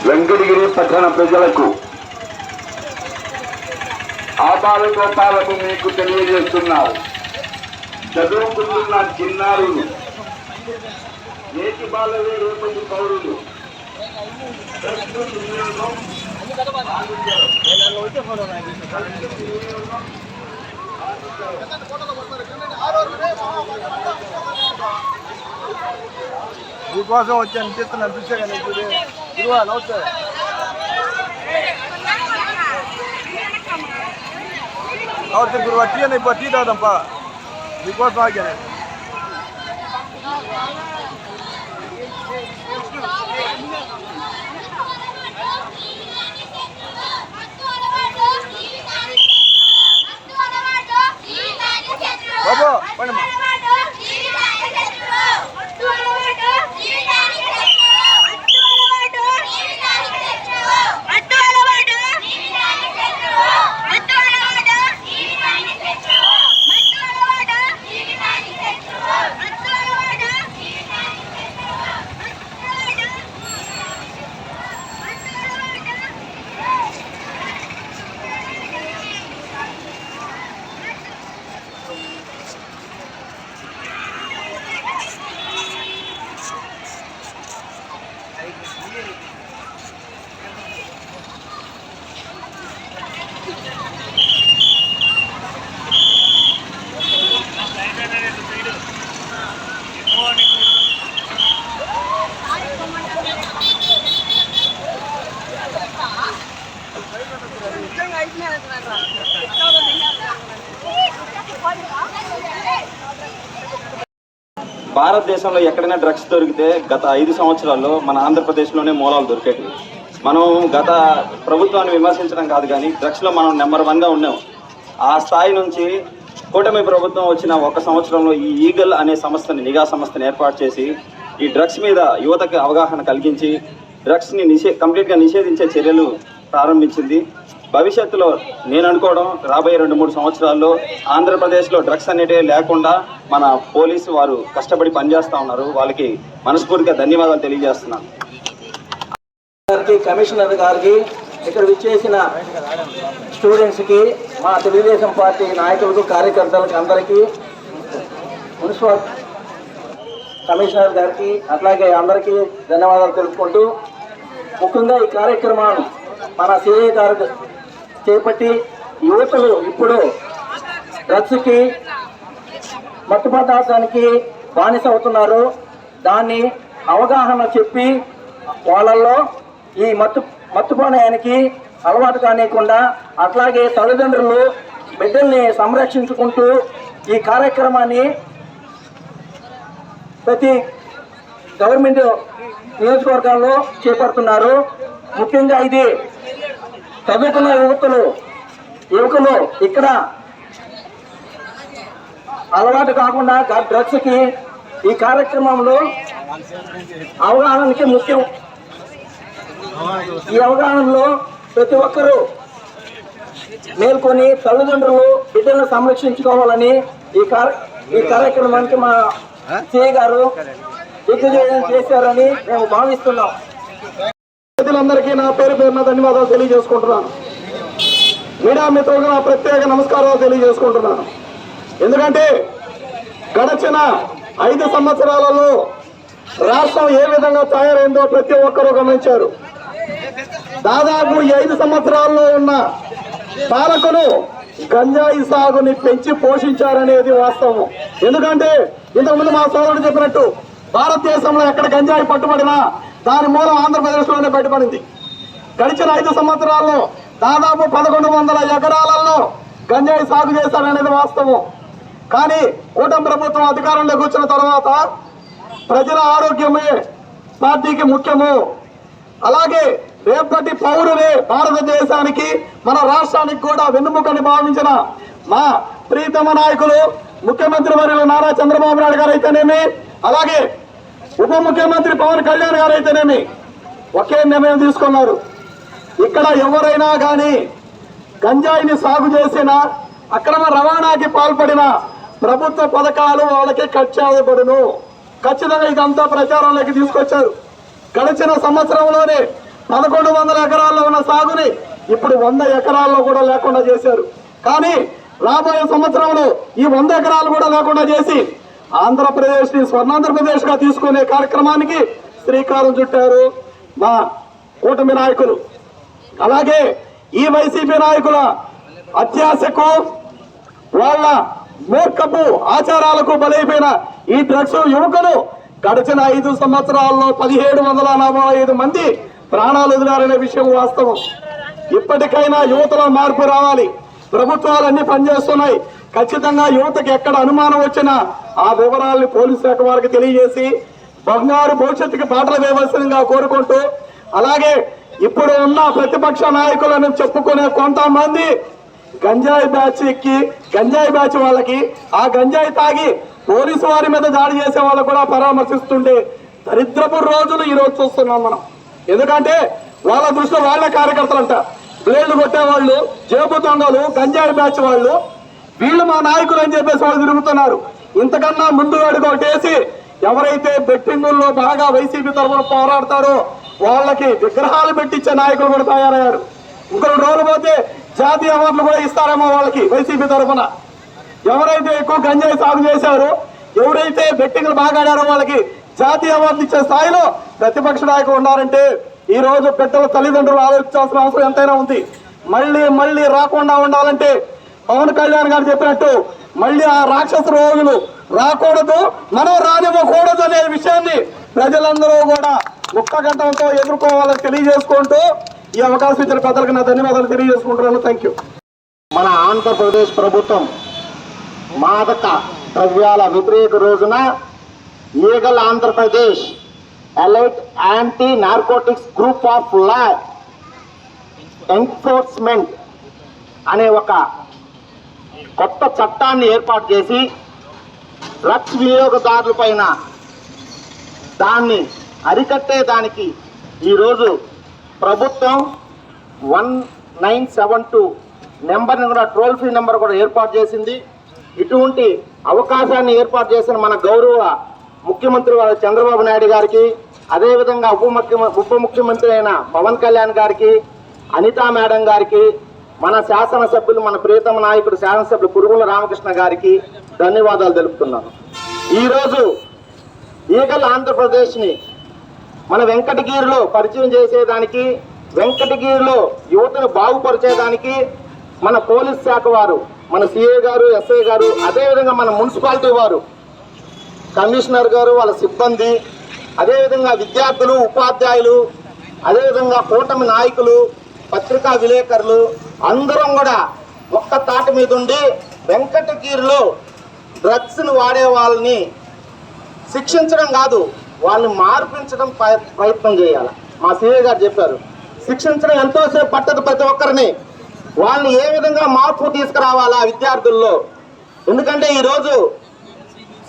వెంకటగిరి పట్టణ ప్రజలకు ఆపాదగోపాలకు మీకు తెలియజేస్తున్నారు. చదువుకుంటున్న చిన్నారులు, నేటి బాలలే రేపటి పౌరులు. మీకోసం వచ్చి అనిపిస్తున్నా చూసా కానీ గురువా నవ్వుతా నవ్వుతా గురువా టీ అని ఇప్పుడు టీ తాగుదాంపా మీకోసం ఆగాను. బాబు పండమ్మా భారతదేశంలో ఎక్కడైనా డ్రగ్స్ దొరికితే గత 5 సంవత్సరాల్లో మన ఆంధ్రప్రదేశ్లోనే మూలాలు దొరికేవి. మనం గత ప్రభుత్వాన్ని విమర్శించడం కాదు కానీ డ్రగ్స్లో మనం నెంబర్ 1గా ఉన్నాం. ఆ స్థాయి నుంచి కూటమి ప్రభుత్వం వచ్చిన 1 సంవత్సరంలో ఈ ఈగల్ అనే సంస్థని, నిఘా సంస్థని ఏర్పాటు చేసి ఈ డ్రగ్స్ మీద యువతకు అవగాహన కలిగించి డ్రగ్స్ని కంప్లీట్గా నిషేధించే చర్యలు ప్రారంభించింది. భవిష్యత్తులో నేను అనుకోవడం రాబోయే 2-3 సంవత్సరాల్లో ఆంధ్రప్రదేశ్లో డ్రగ్స్ అనేటివి లేకుండా మన పోలీసు వారు కష్టపడి పనిచేస్తూ ఉన్నారు. వాళ్ళకి మనస్ఫూర్తిగా ధన్యవాదాలు తెలియజేస్తున్నాను. కమిషనర్ గారికి, ఇక్కడ విచ్చేసిన స్టూడెంట్స్కి, మా తెలుగుదేశం పార్టీ నాయకులకు, కార్యకర్తలకు అందరికీ, మున్సిపల్ కమిషనర్ గారికి అట్లాగే అందరికీ ధన్యవాదాలు తెలుపుకుంటూ, ముఖ్యంగా ఈ కార్యక్రమాన్ని మన సిఐ గారు చేపట్టి యువతలు ఇప్పుడు డ్రగ్స్కి, మత్తు పదార్థానికి బానిస అవుతున్నారు. దాన్ని అవగాహన చెప్పి వాళ్ళల్లో ఈ మత్తుపానయానికి అలవాటు కానివ్వకుండా, అట్లాగే తల్లిదండ్రులు బిడ్డల్ని సంరక్షించుకుంటూ ఈ కార్యక్రమాన్ని ప్రతి గవర్నమెంట్ నియోజకవర్గాల్లో చేపడుతున్నారు. ముఖ్యంగా ఇది చదువుకున్న యువకులు ఇక్కడ అలవాటు కాకుండా డ్రగ్స్కి ఈ కార్యక్రమంలో అవగాహనకి ముఖ్యం. ఈ అవగాహనలో ప్రతి ఒక్కరూ మేల్కొని తల్లిదండ్రులు బిడ్డలను సంరక్షించుకోవాలని ఈ కార్యక్రమానికి మా సిఐ గారు దిగ్విజయం చేశారని మేము భావిస్తున్నాం. అందరికీ నా పేరున ధన్యవాదాలు తెలియజేసుకుంటున్నాను. మీడియా మిత్రులకు నా ప్రత్యేక నమస్కారాలు తెలియజేసుకుంటున్నాను. ఎందుకంటే గడిచిన 5 సంవత్సరాలలో రాష్ట్రం ఏ విధంగా తయారైందో ప్రతి ఒక్కరూ గమనించారు. దాదాపు ఈ 5 సంవత్సరాల్లో ఉన్న పాలకులు గంజాయి సాగుని పెంచి పోషించారనేది వాస్తవం. ఎందుకంటే ఇంతకుముందు మా సోదరుడు చెప్పినట్టు భారతదేశంలో ఎక్కడ గంజాయి పట్టుబడినా దాని మూలం ఆంధ్రప్రదేశ్లోనే బయటపడింది. గడిచిన 5 సంవత్సరాల్లో దాదాపు 1100 ఎకరాలలో గంజాయి సాగు చేశారనేది వాస్తవం. కానీ కూటమి ప్రభుత్వం అధికారంలోకి వచ్చిన తర్వాత ప్రజల ఆరోగ్యమే పార్టీకి ముఖ్యము. అలాగే రేపటి పౌరులే భారతదేశానికి, మన రాష్ట్రానికి కూడా వెన్నుముకని భావించిన మా ప్రీతమ నాయకులు ముఖ్యమంత్రి వర్యులు నారా చంద్రబాబు నాయుడు గారు అయితేనేమి, అలాగే ఉప ముఖ్యమంత్రి పవన్ కళ్యాణ్ గారు అయితేనేమి ఒకే నిర్ణయం తీసుకున్నారు. ఇక్కడ ఎవరైనా కానీ గంజాయిని సాగు చేసిన, అక్రమ రవాణాకి పాల్పడిన ప్రభుత్వ పథకాలు వాళ్ళకి కట్ చేయబడును. ఖచ్చితంగా ఇదంతా ప్రచారంలోకి తీసుకొచ్చారు. గడిచిన సంవత్సరంలోనే 1100 ఎకరాల్లో ఉన్న సాగుని ఇప్పుడు 100 ఎకరాల్లో కూడా లేకుండా చేశారు. కానీ రాబోయే సంవత్సరంలో ఈ 100 ఎకరాలు కూడా లేకుండా చేసి ఆంధ్రప్రదేశ్ ని స్వర్ణాంధ్రప్రదేశ్ గా తీసుకునే కార్యక్రమానికి శ్రీకారం చుట్టారు మా కూటమి నాయకులు. అలాగే ఈ వైసీపీ నాయకుల అత్యాశకు వాళ్ళ మూర్ఖపు ఆచారాలకు బలైపోయిన ఈ డ్రగ్స్ యువకులు గడిచిన 5 సంవత్సరాల్లో 1745 మంది ప్రాణాలు వదిలారనే విషయం వాస్తవం. ఇప్పటికైనా యువతలో మార్పు రావాలి. ప్రభుత్వాలన్నీ పనిచేస్తున్నాయి. ఖచ్చితంగా యువతకి ఎక్కడ అనుమానం వచ్చినా ఆ వివరాల్ని పోలీసు శాఖ వారికి తెలియజేసి బంగారు భవిష్యత్తుకి బాటలు వేయవలసిందిగా కోరుకుంటూ, అలాగే ఇప్పుడు ఉన్న ప్రతిపక్ష నాయకులను చెప్పుకునే కొంతమంది గంజాయి బ్యాచ్ ఎక్కి గంజాయి బ్యాచ్ వాళ్ళకి ఆ గంజాయి తాగి పోలీసు వారి మీద దాడి చేసే వాళ్ళు కూడా పరామర్శిస్తుంటే దరిద్రపు రోజులు ఈ రోజు చూస్తున్నాం మనం. ఎందుకంటే వాళ్ళ దృష్టిలో వాళ్ళ కార్యకర్తలంట, బ్లేడ్లు కొట్టేవాళ్ళు, జేబు దొంగలు, గంజాయి బ్యాచ్ వాళ్ళు, వీళ్ళు మా నాయకులు అని చెప్పేసి వాళ్ళు తిరుగుతున్నారు. ఇంతకన్నా ముందు అడుగు ఒకటేసి ఎవరైతే బెట్టింగుల్లో బాగా వైసీపీ తరఫున పోరాడతారో వాళ్ళకి విగ్రహాలు పెట్టించే నాయకులు కూడా తయారయ్యారు. ఇంకొక రోజులు పోతే జాతీయ అవార్డులు కూడా ఇస్తారేమో వాళ్ళకి వైసీపీ తరఫున. ఎవరైతే ఎక్కువ గంజాయి సాగు చేశారో, ఎవరైతే బెట్టింగ్లు బాగా ఆడారో వాళ్ళకి జాతీయ అవార్డు ఇచ్చే స్థాయిలో ప్రతిపక్ష నాయకులు ఉన్నారంటే ఈ రోజు బిడ్డల తల్లిదండ్రులు ఆలోచించాల్సిన అవసరం ఎంతైనా ఉంది. మళ్ళీ రాకుండా ఉండాలంటే పవన్ కళ్యాణ్ గారు చెప్పినట్టు మళ్ళీ ఆ రాక్షస రోజులు రాకూడదు, మనం రానివ్వకూడదు అనే విషయాన్ని ప్రజలందరూ కూడా ముక్తగంటంతో ఎదుర్కోవాలని తెలియజేసుకుంటూ ఈ అవకాశం ఇచ్చిన పెద్దలకు నా ధన్యవాదాలు తెలియజేసుకుంటున్నాను. Thank you. మన ఆంధ్రప్రదేశ్ ప్రభుత్వం మాదక ద్రవ్యాల వ్యతిరేక రోజున eagle Andhra Pradesh elite anti narcotics group of law enforcement అనే ఒక కొత్త చట్టాన్ని ఏర్పాటు చేసి డ్రగ్స్ వినియోగదారులపైన దాన్ని అరికట్టేదానికి ఈరోజు ప్రభుత్వం 1972 నెంబర్ని కూడా టోల్ ఫ్రీ నెంబర్ కూడా ఏర్పాటు చేసింది. ఇటువంటి అవకాశాన్ని ఏర్పాటు చేసిన మన గౌరవ ముఖ్యమంత్రి వారు చంద్రబాబు నాయుడు గారికి, అదేవిధంగా ఉప ముఖ్యమంత్రి అయిన పవన్ కళ్యాణ్ గారికి, అనితా మేడం గారికి, మన శాసనసభ్యులు మన ప్రియతమ నాయకుడు శాసనసభ్యులు పురుగుల రామకృష్ణ గారికి ధన్యవాదాలు తెలుపుతున్నాను. ఈరోజు ఈగల్ ఆంధ్రప్రదేశ్ని మన వెంకటగిరిలో పరిచయం చేసేదానికి, వెంకటగిరిలో యువతను బాగుపరిచేదానికి మన పోలీస్ శాఖ వారు, మన సిఐ గారు, ఎస్ఐ గారు, అదేవిధంగా మన మున్సిపాలిటీ వారు, కమిషనర్ గారు, వాళ్ళ సిబ్బంది, అదేవిధంగా విద్యార్థులు, ఉపాధ్యాయులు, అదేవిధంగా కూటమి నాయకులు, పత్రికా విలేకరులు అందరం కూడా ఒక్క తాటి మీద ఉండి వెంకటగిరిలో డ్రగ్స్ను వాడే వాళ్ళని శిక్షించడం కాదు, వాళ్ళని మార్పించడం ప్రయత్నం చేయాలి. మా సిఐ గారు చెప్పారు, శిక్షించడం ఎంతోసేపు పట్టదు ప్రతి ఒక్కరిని. వాళ్ళని ఏ విధంగా మార్పు తీసుకురావాలా విద్యార్థుల్లో. ఎందుకంటే ఈరోజు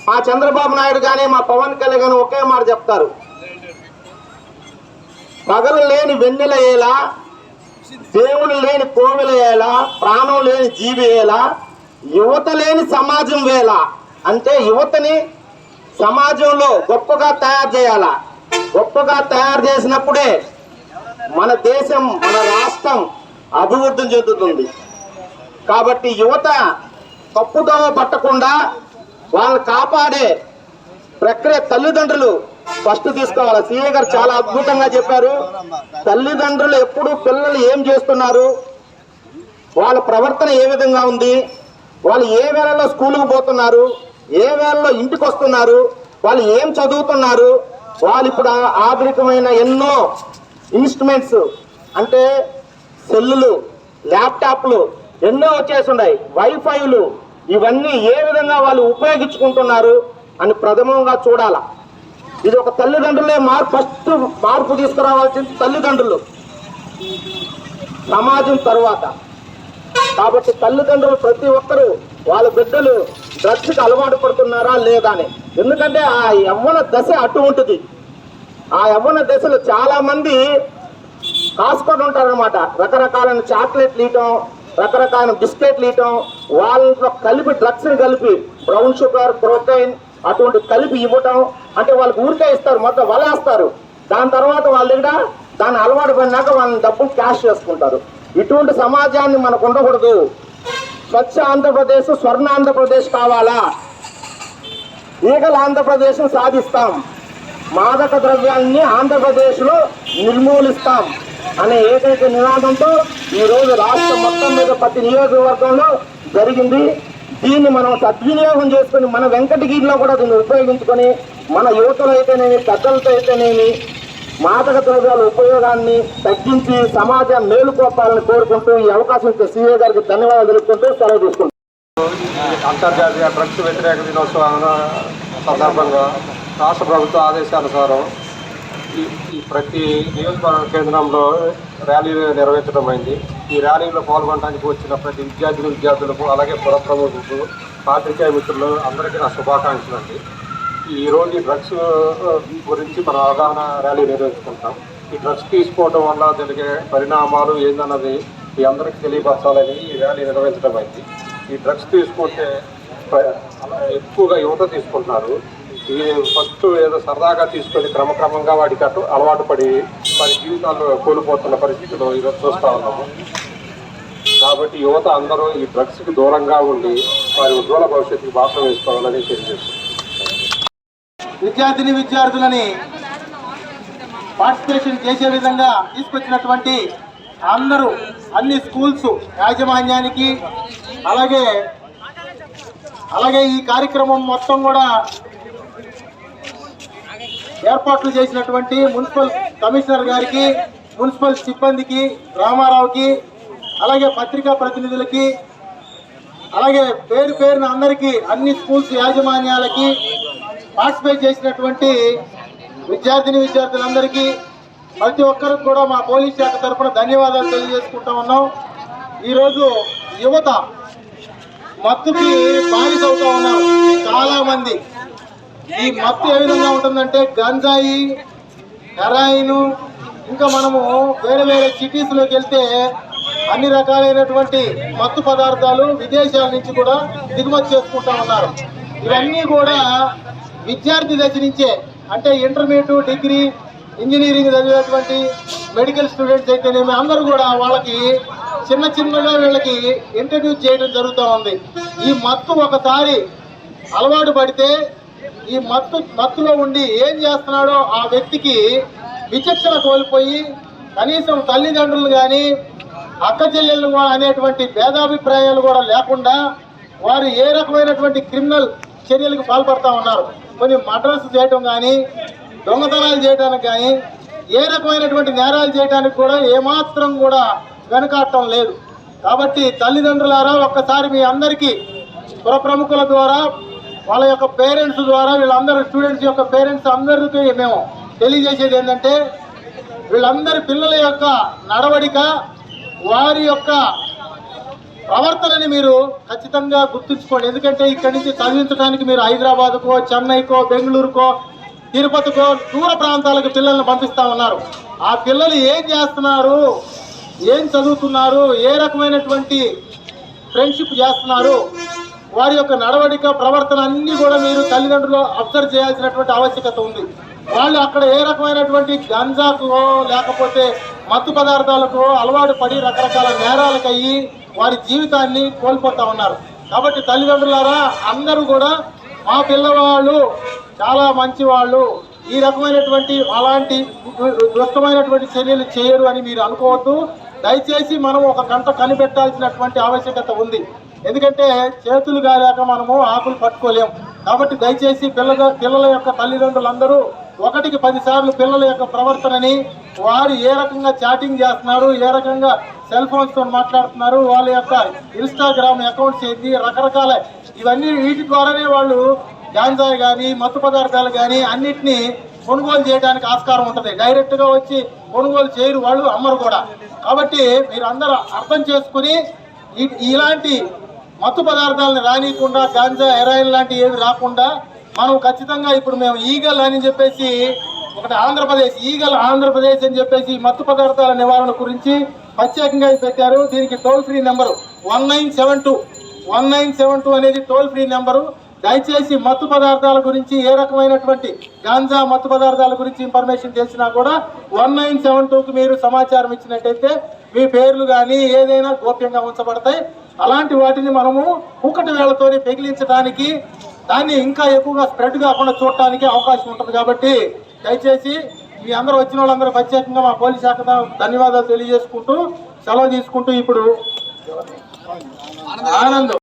మా చంద్రబాబు నాయుడు కానీ మా పవన్ కళ్యాణ్ కానీ ఒకే మాట చెప్తారు, పగలు లేని వెన్నెల ఎలా, దేవుడు లేని కోవెల ఎలా, ప్రాణం లేని జీవి ఎలా, యువత లేని సమాజం వేళ. అంటే యువతని సమాజంలో గొప్పగా తయారు చేయాలా. గొప్పగా తయారు చేసినప్పుడే మన దేశం, మన రాష్ట్రం అభివృద్ధి చెందుతుంది. కాబట్టి యువత తప్పుదోవ పట్టకుండా వాళ్ళని కాపాడే ప్రక్రియ తల్లిదండ్రులు ఫస్ట్ తీసుకోవాలి. సీఏ గారు చాలా అద్భుతంగా చెప్పారు. తల్లిదండ్రులు ఎప్పుడు పిల్లలు ఏం చేస్తున్నారు, వాళ్ళ ప్రవర్తన ఏ విధంగా ఉంది, వాళ్ళు ఏ వేళలో స్కూల్కి పోతున్నారు, ఏ వేళలో ఇంటికి వస్తున్నారు, వాళ్ళు ఏం చదువుతున్నారు, వాళ్ళు ఇప్పుడు ఆధునికమైన ఎన్నో ఇన్స్ట్రుమెంట్స్ అంటే సెల్లులు, ల్యాప్టాప్లు ఎన్నో వచ్చేసి ఉన్నాయి, వైఫైలు, ఇవన్నీ ఏ విధంగా వాళ్ళు ఉపయోగించుకుంటున్నారు అని ప్రథమంగా చూడాల. ఇది ఒక తల్లిదండ్రులే ఫస్ట్ మార్పు తీసుకురావాల్సింది తల్లిదండ్రులు, సమాజం తరువాత. కాబట్టి తల్లిదండ్రులు ప్రతి ఒక్కరూ వాళ్ళ బిడ్డలు డ్రగ్స్కి అలవాటు పడుతున్నారా లేదా అని. ఎందుకంటే ఆ యవ్వన దశ అటు ఉంటుంది. ఆ యవ్వన దశలో చాలా మంది కాసుకొని ఉంటారనమాట. రకరకాలైన చాక్లెట్లు ఇవ్వటం, రకరకాల బిస్కెట్లు ఇవ్వటం, వాళ్ళతో కలిపి డ్రగ్స్ని కలిపి బ్రౌన్ షుగర్, ప్రోటీన్ అటువంటి కలిపి ఇవ్వటం. అంటే వాళ్ళకి ఊరికే ఇస్తారు, మొత్తం వలేస్తారు. దాని తర్వాత వాళ్ళ దగ్గర దాన్ని అలవాటు పడినాక వాళ్ళని డబ్బులు క్యాష్ చేసుకుంటారు. ఇటువంటి సమాజాన్ని మనకు ఉండకూడదు. స్వచ్ఛ ఆంధ్రప్రదేశ్, స్వర్ణ ఆంధ్రప్రదేశ్ కావాలా? ఈగల ఆంధ్రప్రదేశ్ సాధిస్తాం, మాదక ద్రవ్యాన్ని ఆంధ్రప్రదేశ్లో నిర్మూలిస్తాం అనే ఏకైక నినాదంతో ఈరోజు రాష్ట్రం మొత్తం మీద ప్రతి నియోజకవర్గంలో జరిగింది. దీన్ని మనం సద్వినియోగం చేసుకుని మన వెంకటగిరిలో కూడా దీన్ని ఉపయోగించుకొని మన యువతలు అయితేనేమి, పెద్దలతో అయితేనేమి మాదక ద్రవ్యాల ఉపయోగాన్ని తగ్గించి సమాజం మేలుకోపాలని కోరుకుంటూ ఈ అవకాశం ఇచ్చే సీఏ గారికి ధన్యవాదాలు తెలుపుకుంటూ సెలవు తీసుకుంటాం. అంతర్జాతీయ డ్రగ్స్ వ్యతిరేక దినోత్సవం సందర్భంగా రాష్ట్ర ప్రభుత్వ ఆదేశానుసారం ఈ ప్రతి నియోజకవర్గ కేంద్రంలో ర్యాలీలు నిర్వహించడం అయింది. ఈ ర్యాలీలో పాల్గొనడానికి వచ్చిన ప్రతి విద్యార్థులకు అలాగే పుర ప్రముఖులకు, పాత్రికేయ మిత్రులు అందరికీ నా శుభాకాంక్షలు అండి. ఈరోజు ఈ డ్రగ్స్ గురించి మన అవగాహన ర్యాలీ నిర్వహించుకుంటాం. ఈ డ్రగ్స్ తీసుకోవడం వల్ల జరిగే పరిణామాలు ఏందన్నది మీ అందరికీ తెలియపరచాలని ఈ ర్యాలీ నిర్వహించడం అయింది. ఈ డ్రగ్స్ తీసుకుంటే ఎక్కువగా యువత తీసుకుంటున్నారు. ఈ ఫస్ట్ ఏదో సరదాగా తీసుకొని క్రమక్రమంగా వాటికి అలవాటు పడి వారి జీవితాల్లో కోల్పోతున్న పరిస్థితులు ఈరోజు చూస్తూ ఉన్నాము. కాబట్టి యువత అందరూ ఈ డ్రగ్స్కి దూరంగా ఉండి వారి ఉజ్వల భవిష్యత్తుకి భాగం వేసుకోవాలని తెలియజేస్తుంది. విద్యార్థులని పార్టిసిపేషన్ చేసే విధంగా తీసుకొచ్చినటువంటి అందరూ అన్ని స్కూల్స్ యాజమాన్యానికి అలాగే ఈ కార్యక్రమం మొత్తం కూడా ఏర్పాట్లు చేసినటువంటి మున్సిపల్ కమిషనర్ గారికి, మున్సిపల్ సిబ్బందికి, రామారావుకి, అలాగే పత్రికా ప్రతినిధులకి, అలాగే పేరున అందరికీ అన్ని స్కూల్స్ యాజమాన్యాలకి, పార్టిసిపేట్ చేసినటువంటి విద్యార్థులందరికీ ప్రతి ఒక్కరికి కూడా మా పోలీస్ శాఖ తరఫున ధన్యవాదాలు తెలియజేసుకుంటా ఉన్నాం. ఈరోజు యువత మత్తుకి బానిస అవుతా ఉన్నారు చాలా మంది. ఈ మత్తు ఏ విధంగా ఉంటుందంటే గంజాయి, హెరాయిన్, ఇంకా మనము వేరే సిటీస్లోకి వెళ్తే అన్ని రకాలైనటువంటి మత్తు పదార్థాలు విదేశాల నుంచి కూడా దిగుమతి చేసుకుంటా ఉన్నారు. ఇవన్నీ కూడా విద్యార్థి దశ నుంచే, అంటే ఇంటర్మీడియట్, డిగ్రీ, ఇంజనీరింగ్ చదివేటువంటి మెడికల్ స్టూడెంట్స్ అయితేనేమి అందరూ కూడా వాళ్ళకి చిన్నగా వీళ్ళకి ఇంట్రడ్యూస్ చేయడం జరుగుతూ ఉంది. ఈ మత్తు ఒకసారి అలవాటు పడితే ఈ మత్తులో ఉండి ఏం చేస్తున్నాడో ఆ వ్యక్తికి విచక్షణ కోల్పోయి కనీసం తల్లిదండ్రులు కానీ అక్క చెల్లెళ్ళు అనేటువంటి భేదాభిప్రాయాలు కూడా లేకుండా వారు ఏ రకమైనటువంటి క్రిమినల్ చర్యలకు పాల్పడతా ఉన్నారు. కొన్ని మర్డర్స్ చేయటం కానీ, దొంగతనాలు చేయడానికి కానీ, ఏ రకమైనటువంటి నేరాలు చేయడానికి కూడా ఏమాత్రం కూడా వెనకాడటం లేదు. కాబట్టి తల్లిదండ్రులారా, ఒక్కసారి మీ అందరికీ పుర ప్రముఖుల ద్వారా, వాళ్ళ యొక్క పేరెంట్స్ ద్వారా, వీళ్ళందరూ స్టూడెంట్స్ యొక్క పేరెంట్స్ అందరికీ మేము తెలియజేసేది ఏంటంటే, వీళ్ళందరి పిల్లల యొక్క నడవడిక, వారి యొక్క ప్రవర్తనని మీరు ఖచ్చితంగా గుర్తుంచుకోండి. ఎందుకంటే ఇక్కడి నుంచి చదివించడానికి మీరు హైదరాబాద్కో, చెన్నైకో, బెంగళూరుకో, తిరుపతికో దూర ప్రాంతాలకు పిల్లల్ని పంపిస్తూ ఉన్నారు. ఆ పిల్లలు ఏం చేస్తున్నారు, ఏం చదువుతున్నారు, ఏ రకమైనటువంటి ఫ్రెండ్షిప్ చేస్తున్నారు, వారి యొక్క నడవడిక, ప్రవర్తన అన్నీ కూడా మీరు తల్లిదండ్రులు అబ్జర్వ్ చేయాల్సినటువంటి ఆవశ్యకత ఉంది. వాళ్ళు అక్కడ ఏ రకమైనటువంటి గంజాకో లేకపోతే మత్తు పదార్థాలకు అలవాటు పడి రకరకాల నేరాలకు అయ్యి వారి జీవితాన్ని కోల్పోతూ ఉన్నారు. కాబట్టి తల్లిదండ్రులారా, అందరూ కూడా మా పిల్లవాళ్ళు చాలా మంచి వాళ్ళు, ఈ రకమైనటువంటి అలాంటి దుష్టమైనటువంటి చర్యలు చేయరు అని మీరు అనుకోవద్దు. దయచేసి మనం ఒక గంట కనిపెట్టాల్సినటువంటి ఆవశ్యకత ఉంది. ఎందుకంటే చేతులు కాలేక మనము ఆకులు పట్టుకోలేం. కాబట్టి దయచేసి పిల్లల యొక్క తల్లిదండ్రులందరూ 1కి 10 సార్లు పిల్లల యొక్క ప్రవర్తనని, వారు ఏ రకంగా చాటింగ్ చేస్తున్నారు, ఏ రకంగా సెల్ ఫోన్స్తో మాట్లాడుతున్నారు, వాళ్ళ యొక్క ఇన్స్టాగ్రామ్ అకౌంట్స్ ఏంటి, రకరకాల ఇవన్నీ వీటి ద్వారానే వాళ్ళు గాంజాయి కానీ, మత్తు పదార్థాలు కానీ అన్నిటినీ కొనుగోలు చేయడానికి ఆస్కారం ఉంటుంది. డైరెక్ట్గా వచ్చి కొనుగోలు చేయరు, వాళ్ళు అమ్మరు కూడా. కాబట్టి మీరు అందరూ అర్థం చేసుకుని ఇలాంటి మత్తు పదార్థాలను రానియకుండా, గాంజా, హెరాయిన్ లాంటివి ఏవి రాకుండా మనం ఖచ్చితంగా ఇప్పుడు మేము ఈగల్ అని చెప్పేసి ఒకటి ఈగల్ ఆంధ్రప్రదేశ్ అని చెప్పేసి మత్తు పదార్థాల నివారణ గురించి ప్రత్యేకంగా పెట్టారు. దీనికి టోల్ ఫ్రీ నెంబరు 1972 అనేది టోల్ ఫ్రీ నెంబరు. దయచేసి మత్తు పదార్థాల గురించి ఏ రకమైనటువంటి గాంజా మత్తు పదార్థాల గురించి ఇన్ఫర్మేషన్ తెలిసినా కూడా 1972కు మీరు సమాచారం ఇచ్చినట్టయితే మీ పేర్లు కానీ ఏదైనా గోప్యంగా ఉంచబడతాయి. అలాంటి వాటిని మనము కూకటి వేళ్లతోనే పెగిలించడానికి, దాన్ని ఇంకా ఎక్కువగా స్ప్రెడ్ కాకుండా చూడటానికి అవకాశం ఉంటుంది. కాబట్టి దయచేసి మీ అందరూ వచ్చిన వాళ్ళందరూ ప్రత్యేకంగా మా పోలీస్ శాఖ ధన్యవాదాలు తెలియజేసుకుంటూ సెలవు తీసుకుంటూ ఇప్పుడు ఆనంద్